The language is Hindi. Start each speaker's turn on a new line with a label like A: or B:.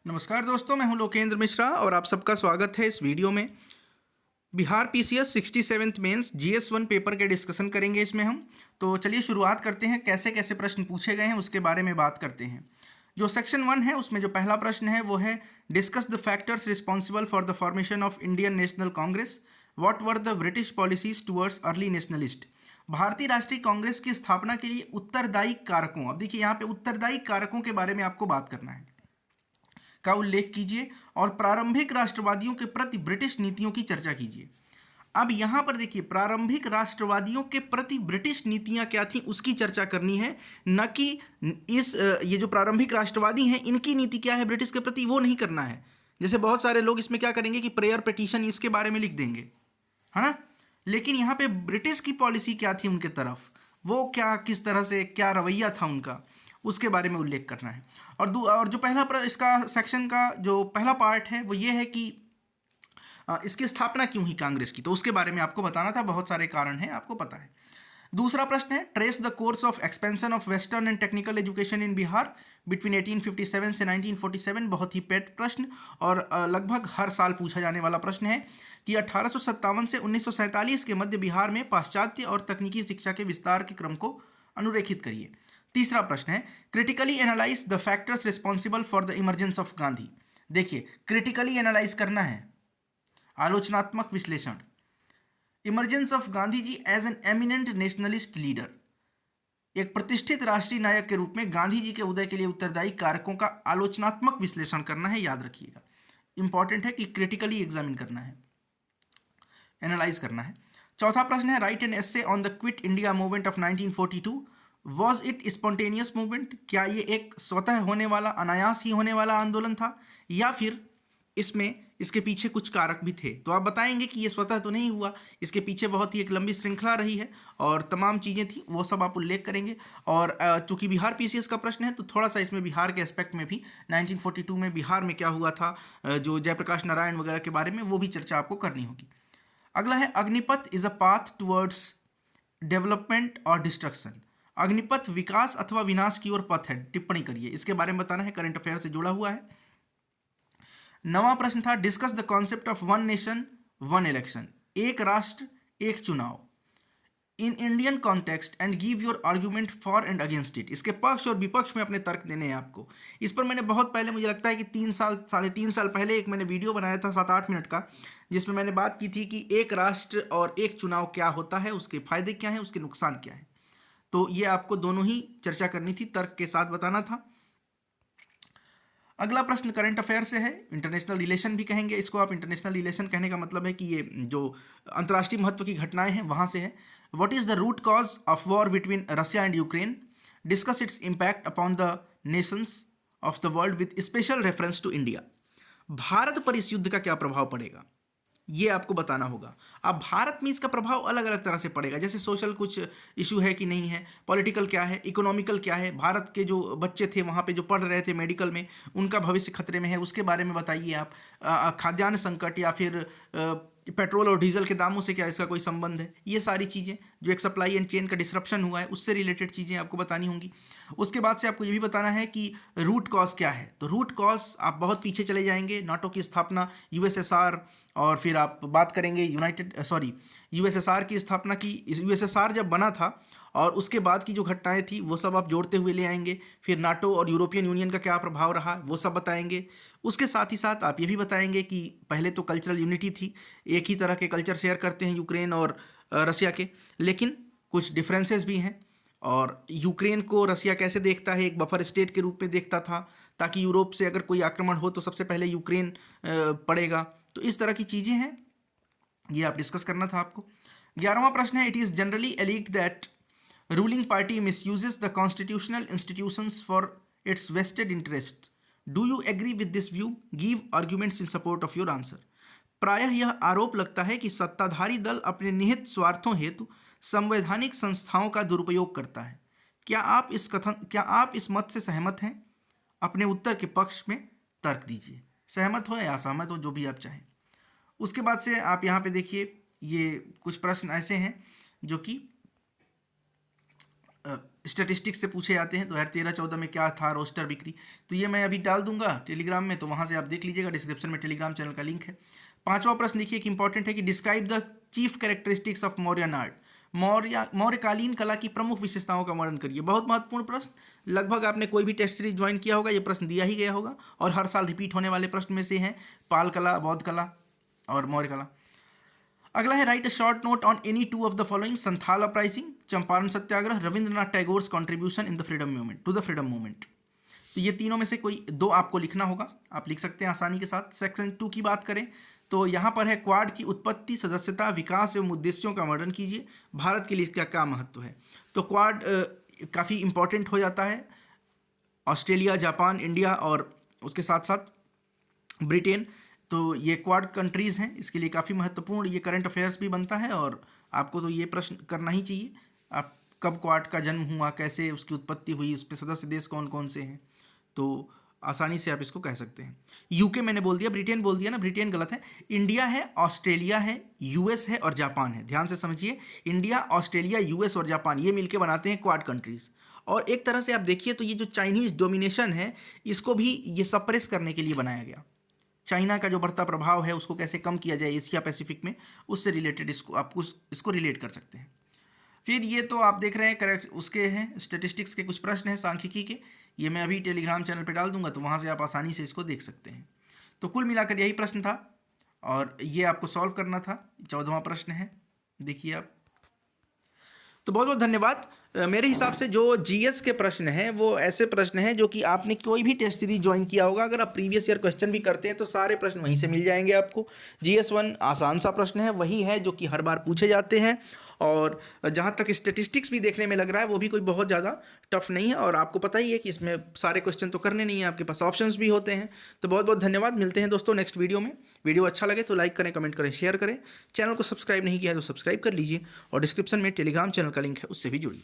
A: नमस्कार दोस्तों, मैं हूं लोकेंद्र मिश्रा और आप सबका स्वागत है इस वीडियो में। Bihar PCS 67th mains GS 1 paper के डिस्कशन करेंगे इसमें हम। तो चलिए शुरुआत करते हैं, कैसे कैसे प्रश्न पूछे गए हैं उसके बारे में बात करते हैं। जो सेक्शन 1 है उसमें जो पहला प्रश्न है वो है discuss the factors responsible for the formation of Indian national Congress, what were the British policies towards early nationalist. भारतीय राष्ट्रीय कांग्रेस की स्थापना के लिए उत्तरदायी कारकों, अब देखिए यहाँ पे उत्तरदायी कारकों के बारे में आपको बात करना है, का उल्लेख कीजिए और प्रारंभिक राष्ट्रवादियों के प्रति ब्रिटिश नीतियों की चर्चा कीजिए। अब यहां पर देखिए, प्रारंभिक राष्ट्रवादियों के प्रति ब्रिटिश नीतियां क्या थी उसकी चर्चा करनी है, न कि ये जो प्रारंभिक राष्ट्रवादी हैं इनकी नीति क्या है ब्रिटिश के प्रति, वो नहीं करना है। जैसे बहुत सारे लोग इसमें क्या करेंगे कि प्रेयर पिटीशन इसके बारे में लिख देंगे, है ना। लेकिन यहाँ पे ब्रिटिश की पॉलिसी क्या थी उनके तरफ, वो क्या, किस तरह से क्या रवैया था उनका, उसके बारे में उल्लेख करना है। और जो इसका सेक्शन का जो पहला पार्ट है वो ये है कि इसकी स्थापना क्यों हुई कांग्रेस की, तो उसके बारे में आपको बताना था। बहुत सारे कारण हैं, आपको पता है। दूसरा प्रश्न है trace the course of expansion of western and technical education in Bihar between 1857 से 1947। बहुत ही पेट प्रश्न और लगभग हर साल पूछा जाने वाला प्रश्न है कि 1857 से 1947 के मध्य बिहार में पाश्चात्य और तकनीकी शिक्षा के विस्तार के क्रम को अनुरेखित करिए। तीसरा प्रश्न है critically analyse the factors responsible for the emergence of Gandhi. देखिए, क्रिटिकली एनालाइज करना है, आलोचनात्मक विश्लेषण। Emergence of Gandhi ji as an eminent nationalist leader, एक प्रतिष्ठित राष्ट्रीय नायक के रूप में गांधी जी के उदय के लिए उत्तरदायी कारकों का आलोचनात्मक विश्लेषण करना है, याद रखिएगा। इंपॉर्टेंट है कि क्रिटिकली एग्जामिन करना है, एनालाइज करना है। चौथा प्रश्न है write an essay on the quit India movement of 1942। Was it spontaneous movement, क्या ये एक स्वतः होने वाला, अनायास ही होने वाला आंदोलन था, या फिर इसमें इसके पीछे कुछ कारक भी थे। तो आप बताएंगे कि ये स्वतः तो नहीं हुआ, इसके पीछे बहुत ही एक लंबी श्रृंखला रही है और तमाम चीज़ें थी, वो सब आप उल्लेख करेंगे। और चूंकि बिहार पीसीएस का प्रश्न है तो थोड़ा सा इसमें बिहार के एस्पेक्ट में भी 1942 में बिहार में क्या हुआ था, जो जयप्रकाश नारायण वगैरह के बारे में, वो भी चर्चा आपको करनी होगी। अगला है Agnipath is a path towards development और डिस्ट्रक्शन। अग्निपथ विकास अथवा विनाश की ओर पथ है, टिप्पणी करिए, इसके बारे में बताना है, करंट अफेयर से जुड़ा हुआ है। नवा प्रश्न था discuss the concept of one nation one election, एक राष्ट्र एक चुनाव in Indian context and give your argument for and against it. इसके पक्ष और विपक्ष में अपने तर्क देने हैं आपको। इस पर मैंने बहुत पहले, मुझे लगता है कि 3 साल पहले एक मैंने वीडियो बनाया था 7-8 मिनट का, जिसमें मैंने बात की थी कि एक राष्ट्र और एक चुनाव क्या होता है, उसके फायदे क्या हैं, उसके नुकसान क्या है। तो ये आपको दोनों ही चर्चा करनी थी, तर्क के साथ बताना था। अगला प्रश्न करंट अफेयर से है, इंटरनेशनल रिलेशन भी कहेंगे इसको आप। इंटरनेशनल रिलेशन कहने का मतलब है कि ये जो अंतर्राष्ट्रीय महत्व की घटनाएं हैं वहां से है। What is the root cause of war between Russia and Ukraine, discuss its impact upon the nations of the world with special reference to India. Bharat पर इस युद्ध का क्या प्रभाव पड़ेगा, ये आपको बताना होगा। अब भारत में इसका प्रभाव अलग अलग तरह से पड़ेगा, जैसे सोशल कुछ इशू है कि नहीं है, पॉलिटिकल क्या है, इकोनॉमिकल क्या है, भारत के जो बच्चे थे वहाँ पे जो पढ़ रहे थे मेडिकल में, उनका भविष्य खतरे में है, उसके बारे में बताइए आप। खाद्यान्न संकट या फिर पेट्रोल और डीजल के दामों से क्या इसका कोई संबंध है, ये सारी चीज़ें, जो एक सप्लाई एंड चेन का डिसरप्शन हुआ है उससे रिलेटेड चीज़ें आपको बतानी होंगी। उसके बाद से आपको ये भी बताना है कि रूट कॉज क्या है। तो रूट कॉज आप बहुत पीछे चले जाएंगे, नाटो की स्थापना, यूएसएसआर, और फिर आप बात करेंगे यूएसएसआर की स्थापना की, यूएसएसआर जब बना था और उसके बाद की जो घटनाएं थी वो सब आप जोड़ते हुए ले आएंगे। फिर नाटो और यूरोपियन यूनियन का क्या प्रभाव रहा वो सब बताएंगे। उसके साथ ही साथ आप ये भी बताएंगे कि पहले तो कल्चरल यूनिटी थी, एक ही तरह के कल्चर शेयर करते हैं यूक्रेन और रसिया के, लेकिन कुछ डिफरेंसेस भी हैं। और यूक्रेन को रसिया कैसे देखता है, एक बफर स्टेट के रूप में देखता था, ताकि यूरोप से अगर कोई आक्रमण हो तो सबसे पहले यूक्रेन पड़ेगा। तो इस तरह की चीज़ें हैं, ये आप डिस्कस करना था आपको। 11वां प्रश्न है it is generally alleged that ruling party misuses the constitutional institutions for its vested interest, do you agree with this view, give arguments in support of your answer. प्रायः यह आरोप लगता है कि सत्ताधारी दल अपने निहित स्वार्थों हेतु संवैधानिक संस्थाओं का दुरुपयोग करता है। क्या आप इस मत से सहमत हैं? अपने उत्तर के पक्ष में तर्क दीजिए, सहमत हो या असहमत हो, जो भी आप चाहें। उसके बाद से आप यहाँ पे देखिए, ये कुछ प्रश्न ऐसे हैं जो कि स्टैटिस्टिक्स से पूछे जाते हैं। 2013-14 में क्या था रोस्टर बिक्री, तो ये मैं अभी डाल दूंगा टेलीग्राम में, तो वहाँ से आप देख लीजिएगा, डिस्क्रिप्शन में टेलीग्राम चैनल का लिंक है। 5वां प्रश्न देखिए कि इंपॉर्टेंट है कि describe the chief characteristics of Mauryan art, मौर्यकालीन कला की प्रमुख विशेषताओं का वर्णन करिए। बहुत महत्वपूर्ण प्रश्न, लगभग आपने कोई भी टेस्ट सीरीज ज्वाइन किया होगा, ये प्रश्न दिया ही गया होगा और हर साल रिपीट होने वाले प्रश्न में से हैं पाल कला, बौद्ध कला और मौर्य कला। अगला है write a short note on any two of the following, Santhal uprising, Champaran satyagraha, Rabindranath Tagore's contribution in the freedom movement to the freedom movement. तो ये तीनों में से कोई दो आपको लिखना होगा, आप लिख सकते हैं आसानी के साथ। सेक्शन 2 की बात करें तो यहाँ पर है क्वाड की उत्पत्ति, सदस्यता, विकास एवं उद्देश्यों का वर्णन कीजिए, भारत के लिए इसका क्या महत्व है। तो क्वाड काफ़ी इंपॉर्टेंट हो जाता है, ऑस्ट्रेलिया, जापान, इंडिया और उसके साथ साथ ब्रिटेन, तो ये क्वाड कंट्रीज़ हैं, इसके लिए काफ़ी महत्वपूर्ण ये करंट अफेयर्स भी बनता है और आपको तो ये प्रश्न करना ही चाहिए। आप कब क्वाड का जन्म हुआ, कैसे उसकी उत्पत्ति हुई, उस पर सदस्य देश कौन कौन से हैं, तो आसानी से आप इसको कह सकते हैं। यूके मैंने बोल दिया, ब्रिटेन बोल दिया ना, ब्रिटेन गलत है। इंडिया है, ऑस्ट्रेलिया है, यूएस है और जापान है। ध्यान से समझिए, इंडिया, ऑस्ट्रेलिया, यूएस और जापान ये मिलके बनाते हैं क्वाड कंट्रीज़। और एक तरह से आप देखिए तो ये जो चाइनीज़ डोमिनेशन है इसको भी ये सप्रेस करने के लिए बनाया गया। चाइना का जो बढ़ता प्रभाव है उसको कैसे कम किया जाए एशिया पैसिफिक में, उससे रिलेटेड इसको आपको इसको रिलेट कर सकते हैं। फिर ये तो आप देख रहे हैं करेक्ट उसके हैं स्टैटिस्टिक्स के कुछ प्रश्न हैं सांख्यिकी के, ये मैं अभी टेलीग्राम चैनल पे डाल दूंगा, तो वहाँ से आप आसानी से इसको देख सकते हैं। तो कुल मिलाकर यही प्रश्न था और ये आपको सॉल्व करना था। 14वां प्रश्न है, देखिए आप। तो बहुत बहुत धन्यवाद। मेरे हिसाब से जो जीएस के प्रश्न हैं वो ऐसे प्रश्न हैं जो कि आपने कोई भी टेस्ट सीरीज ज्वाइन किया होगा, अगर आप प्रीवियस ईयर क्वेश्चन भी करते हैं तो सारे प्रश्न वहीं से मिल जाएंगे आपको। जीएस 1 आसान सा प्रश्न है, वही है जो कि हर बार पूछे जाते हैं और जहाँ तक स्टैटिस्टिक्स भी देखने में लग रहा है वो भी कोई बहुत ज़्यादा टफ नहीं है और आपको पता ही है कि इसमें सारे क्वेश्चन तो करने नहीं है, आपके पास ऑप्शंस भी होते हैं। तो बहुत बहुत धन्यवाद, मिलते हैं दोस्तों नेक्स्ट वीडियो में। वीडियो अच्छा लगे तो लाइक करें, कमेंट करें, शेयर करें। चैनल को सब्सक्राइब नहीं किया है तो सब्सक्राइब कर लीजिए और डिस्क्रिप्शन में टेलीग्राम चैनल का लिंक है, उससे भी जुड़िए।